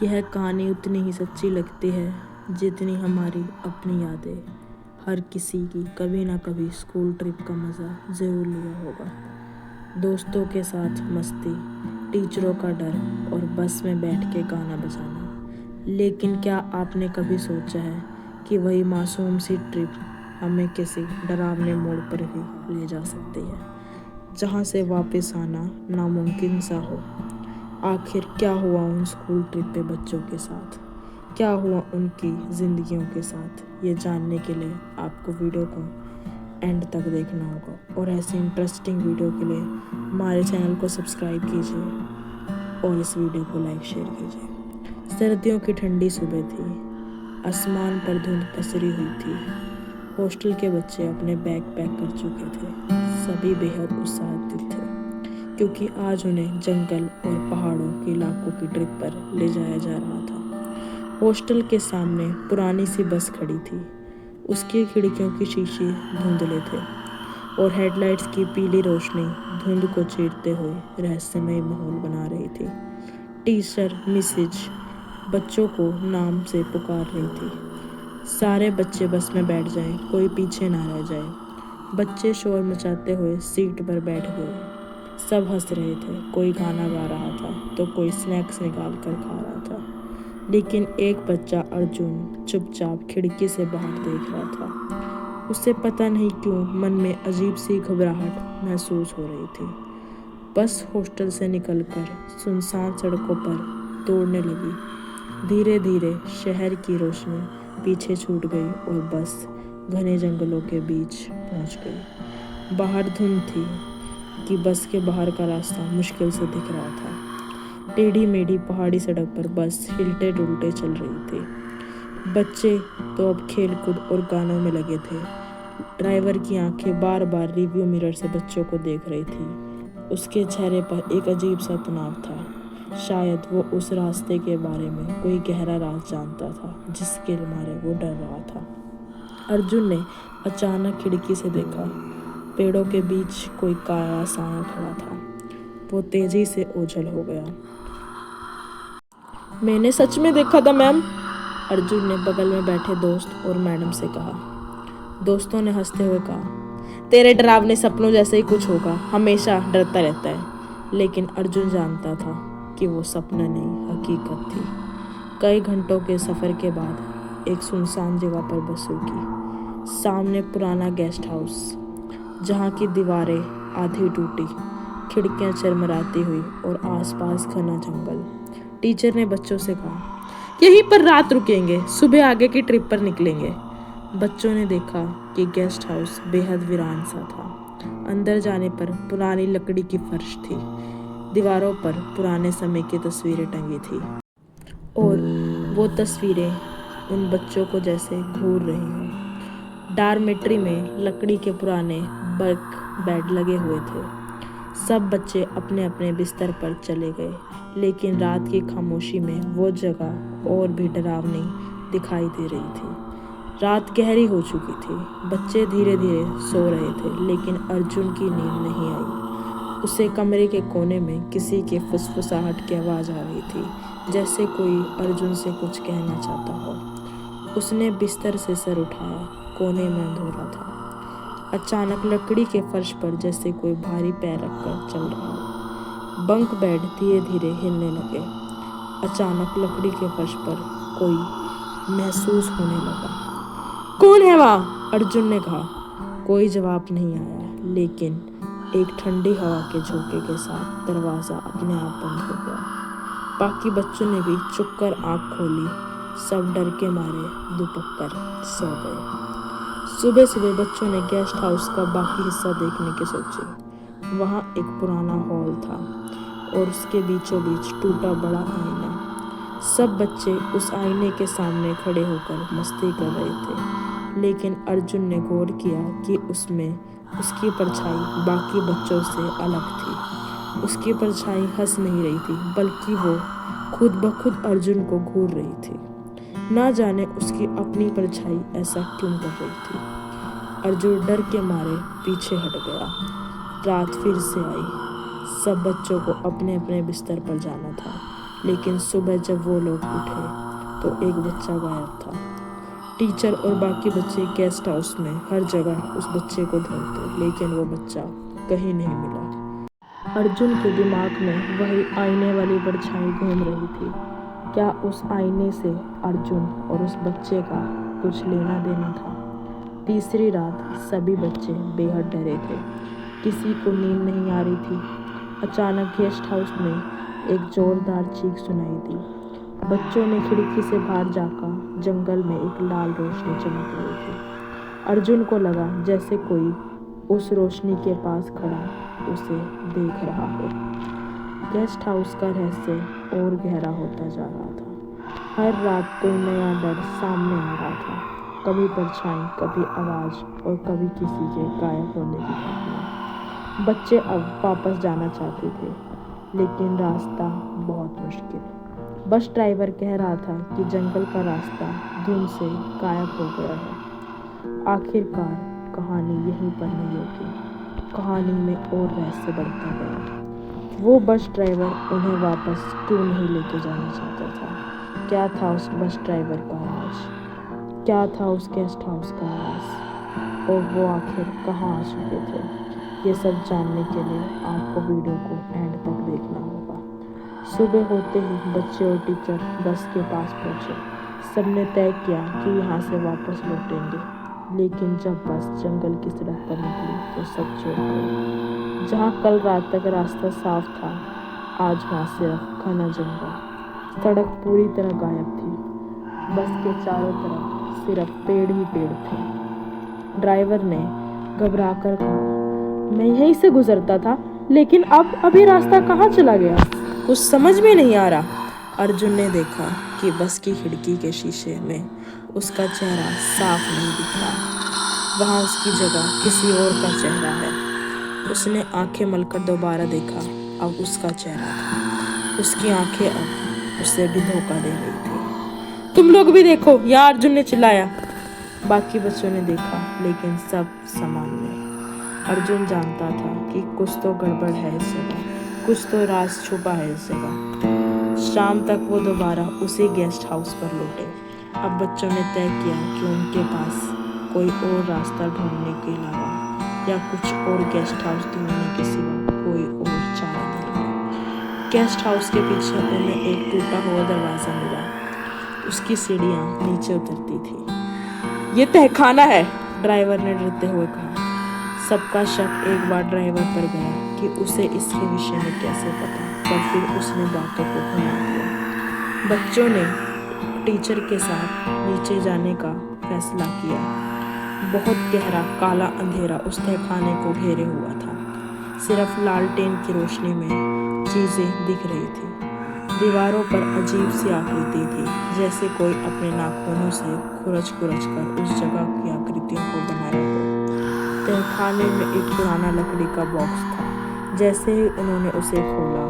यह कहानी उतनी ही सच्ची लगती है जितनी हमारी अपनी यादें। हर किसी की कभी ना कभी स्कूल ट्रिप का मज़ा ज़रूर लिया होगा। दोस्तों के साथ मस्ती, टीचरों का डर और बस में बैठ के गाना बजाना। लेकिन क्या आपने कभी सोचा है कि वही मासूम सी ट्रिप हमें किसी डरावने मोड़ पर भी ले जा सकती है, जहाँ से वापस आना नामुमकिन सा हो। आखिर क्या हुआ उन स्कूल ट्रिप पे बच्चों के साथ, क्या हुआ उनकी ज़िंदगियों के साथ, ये जानने के लिए आपको वीडियो को एंड तक देखना होगा। और ऐसी इंटरेस्टिंग वीडियो के लिए हमारे चैनल को सब्सक्राइब कीजिए और इस वीडियो को लाइक शेयर कीजिए। सर्दियों की ठंडी सुबह थी, आसमान पर धुंध पसरी हुई थी। हॉस्टल के बच्चे अपने बैग पैक कर चुके थे। सभी बेहद उत्साहित थे क्योंकि आज उन्हें जंगल और पहाड़ों के इलाकों की ट्रिप पर ले जाया जा रहा था। हॉस्टल के सामने पुरानी सी बस खड़ी थी। उसकी खिड़कियों के शीशे धुंधले थे और हेडलाइट्स की पीली रोशनी धुंध को चीरते हुए रहस्यमय माहौल बना रही थी। टीचर मिसेज बच्चों को नाम से पुकार रही थी। सारे बच्चे बस में बैठ जाएं, कोई पीछे ना रह जाए। बच्चे शोर मचाते हुए सीट पर बैठ गए। सब हंस रहे थे, कोई गाना गा रहा था तो कोई स्नैक्स निकाल कर खा रहा था। लेकिन एक बच्चा अर्जुन चुपचाप खिड़की से बाहर देख रहा था। उसे पता नहीं क्यों मन में अजीब सी घबराहट महसूस हो रही थी। बस हॉस्टल से निकलकर सुनसान सड़कों पर दौड़ने लगी। धीरे धीरे शहर की रोशनी पीछे छूट गई और बस घने जंगलों के बीच पहुंच गई। बाहर धुंध थी कि बस के बाहर का रास्ता मुश्किल से दिख रहा था। टेढ़ी मेढ़ी पहाड़ी सड़क पर बस हिलते डुलते चल रही थी। बच्चे तो अब खेल कूद और गानों में लगे थे। ड्राइवर की आंखें बार बार रिव्यू मिरर से बच्चों को देख रही थी। उसके चेहरे पर एक अजीब सा तनाव था। शायद वो उस रास्ते के बारे में कोई गहरा राज जानता था जिसके मारे वो डर रहा था। अर्जुन ने अचानक खिड़की से देखा। पेड़ों के बीच कोई काला सांड खड़ा था। वो तेजी से ओझल हो गया। मैंने सच में देखा था मैम, अर्जुन ने बगल में बैठे दोस्त और मैडम से कहा। दोस्तों ने हंसते हुए कहा, तेरे डरावने सपनों जैसे ही कुछ होगा, हमेशा डरता रहता है। लेकिन अर्जुन जानता था कि वो सपना नहीं, हकीकत थी। कई घंटों के सफ़र के बाद एक सुनसान जगह पर बस रुकी। सामने पुराना गेस्ट हाउस, जहाँ की दीवारें आधी टूटी, खिड़कियाँ चरमराती हुई और आसपास घना जंगल। टीचर ने बच्चों से कहा, यहीं पर रात रुकेंगे, सुबह आगे की ट्रिप पर निकलेंगे। बच्चों ने देखा कि गेस्ट हाउस बेहद वीरान सा था। अंदर जाने पर पुरानी लकड़ी की फर्श थी। दीवारों पर पुराने समय की तस्वीरें टंगी थी और वो तस्वीरें उन बच्चों को जैसे घूर रही हों। डॉर्मेट्री में लकड़ी के पुराने बर्क बेड लगे हुए थे। सब बच्चे अपने अपने बिस्तर पर चले गए, लेकिन रात की खामोशी में वो जगह और भी डरावनी दिखाई दे रही थी। रात गहरी हो चुकी थी। बच्चे धीरे धीरे सो रहे थे, लेकिन अर्जुन की नींद नहीं आई। उसे कमरे के कोने में किसी के फुसफुसाहट की आवाज़ आ रही थी, जैसे कोई अर्जुन से कुछ कहना चाहता हो। उसने बिस्तर से सर उठाया, कोने में अंधेरा था। अचानक लकड़ी के फर्श पर जैसे कोई भारी पैर रखकर चल रहा हो। बंक बेड धीरे धीरे हिलने लगे। अचानक लकड़ी के फर्श पर कोई महसूस होने लगा। कौन है वहाँ? अर्जुन ने कहा। कोई जवाब नहीं आया, लेकिन एक ठंडी हवा के झोंके के साथ दरवाज़ा अपने आप बंद हो गया। बाकी बच्चों ने भी चुपकर आँख खोली। सब डर के मारे दुबक कर सो गए। सुबह सुबह बच्चों ने गेस्ट हाउस का बाकी हिस्सा देखने की सोची। वहाँ एक पुराना हॉल था और उसके बीचों बीच टूटा बड़ा आईना। सब बच्चे उस आईने के सामने खड़े होकर मस्ती कर रहे थे, लेकिन अर्जुन ने गौर किया कि उसमें उसकी परछाई बाकी बच्चों से अलग थी। उसकी परछाई हंस नहीं रही थी, बल्कि वो खुद ब खुद अर्जुन को घूर रही थी। ना जाने उसकी अपनी परछाई ऐसा क्यों कर रही थी। अर्जुन डर के मारे पीछे हट गया। रात फिर से आई। सब बच्चों को अपने अपने बिस्तर पर जाना था, लेकिन सुबह जब वो लोग उठे तो एक बच्चा गायब था। टीचर और बाकी बच्चे गेस्ट हाउस में हर जगह उस बच्चे को ढूंढते, लेकिन वो बच्चा कहीं नहीं मिला। अर्जुन के दिमाग में वही आईने वाली परछाई घूम रही थी। क्या उस आईने से अर्जुन और उस बच्चे का कुछ लेना देना था? तीसरी रात सभी बच्चे बेहद डरे थे। किसी को नींद नहीं आ रही थी। अचानक गेस्ट हाउस में एक जोरदार चीख सुनाई दी। बच्चों ने खिड़की से बाहर जाकर जंगल में एक लाल रोशनी चमक रही थी। अर्जुन को लगा जैसे कोई उस रोशनी के पास खड़ा उसे देख रहा हो। गेस्ट हाउस का रहस्य और गहरा होता जा रहा था। हर रात कोई नया डर सामने आ रहा था। कभी परछाई, कभी आवाज़ और कभी किसी के गायब होने की घटना। बच्चे अब वापस जाना चाहते थे, लेकिन रास्ता बहुत मुश्किल। बस ड्राइवर कह रहा था कि जंगल का रास्ता धुंध से गायब हो गया है। आखिरकार कहानी यहीं पर नहीं होती। कहानी में और रहस्य बढ़ता गया। वो बस ड्राइवर उन्हें वापस क्यों नहीं लेके जाना चाहता था? क्या था उस बस ड्राइवर का राज? क्या था उस गेस्ट हाउस का राज? और वो आखिर कहाँ आ चुके थे? ये सब जानने के लिए आपको वीडियो को एंड तक देखना होगा। सुबह होते ही बच्चे और टीचर बस के पास पहुंचे। सबने तय किया कि यहाँ से वापस लौटेंगे, लेकिन जब बस जंगल की सड़क पर निकली तो सब चौंक गए। जहाँ कल रात तक रास्ता साफ था, आज वहाँ सिर्फ घना जंगल। सड़क पूरी तरह गायब थी। बस के चारों तरफ सिर्फ पेड़ ही पेड़ थे। ड्राइवर ने घबराकर कहा, मैं यहीं से गुजरता था, लेकिन अब अभी रास्ता कहाँ चला गया? कुछ समझ में नहीं आ रहा। अर्जुन ने देखा कि बस की खिड़की के शीशे में उसका चेहरा साफ नहीं दिख रहा। वहाँ उसकी जगह किसी और का चेहरा है। उसने आंखें मलकर दोबारा देखा। अब उसका चेहरा था। उसकी आंखें अब उसे भी धोखा दे रही थी। तुम लोग भी देखो, यहाँ अर्जुन ने चिल्लाया। बाकी बच्चों ने देखा, लेकिन सब सामान्य। अर्जुन जानता था कि कुछ तो गड़बड़ है इस जगह, कुछ तो राज छुपा है इस जगह। शाम तक वो दोबारा उसी गेस्ट हाउस पर लौटे। अब बच्चों ने तय किया कि उनके पास कोई और रास्ता ढूंढने के अलावा या कुछ और गेस्ट हाउस ढूंढने के सिवा कोई और चारा नहीं। गेस्ट हाउस के पीछे उन्हें एक टूटा हुआ दरवाज़ा मिला। उसकी सीढ़ियाँ नीचे उतरती थी। ये तहखाना है, ड्राइवर ने डरते हुए कहा। सबका शक एक बार ड्राइवर पर गया कि उसे इसके विषय में कैसे पता, पर फिर उसने बातों को घुमा दिया। बच्चों ने टीचर के साथ नीचे जाने का फैसला किया। बहुत गहरा काला अंधेरा उस तहखाने को घेरे हुआ था। सिर्फ लालटेन की रोशनी में चीज़ें दिख रही थी। दीवारों पर अजीब सी आकृति थी, जैसे कोई अपने नाखूनों से खुरच कर उस जगह की आकृतियों को बनाया हो। तहखाने में एक पुराना लकड़ी का बॉक्स था। जैसे ही उन्होंने उसे खोला